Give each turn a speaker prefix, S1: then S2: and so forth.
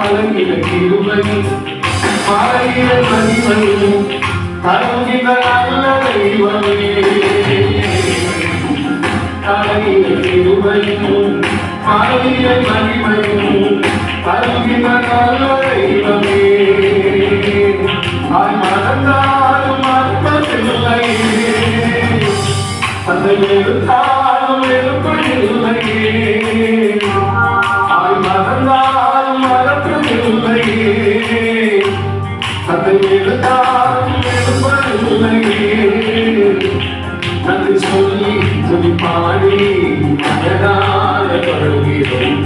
S1: பழகின கிருபையும் பழகின மகிமையும் தருகிற நல்ல தெய்வமே. பழகின கிருபையும் பழகின மகிமையும் தருகிற நல்ல தெய்வமே. மறந்தாலும் அர்த்தமில்லையே, அதை எழுத்தாலும் எழுப்பதில்லையே. மறந்தாலும் மறப்பதில்லையே, அதை எழுத்தாலும் எழுப்பதில்லையே. நன்றி சொல்லி சொல்லி பாடி அழகாக பழகிறோம்.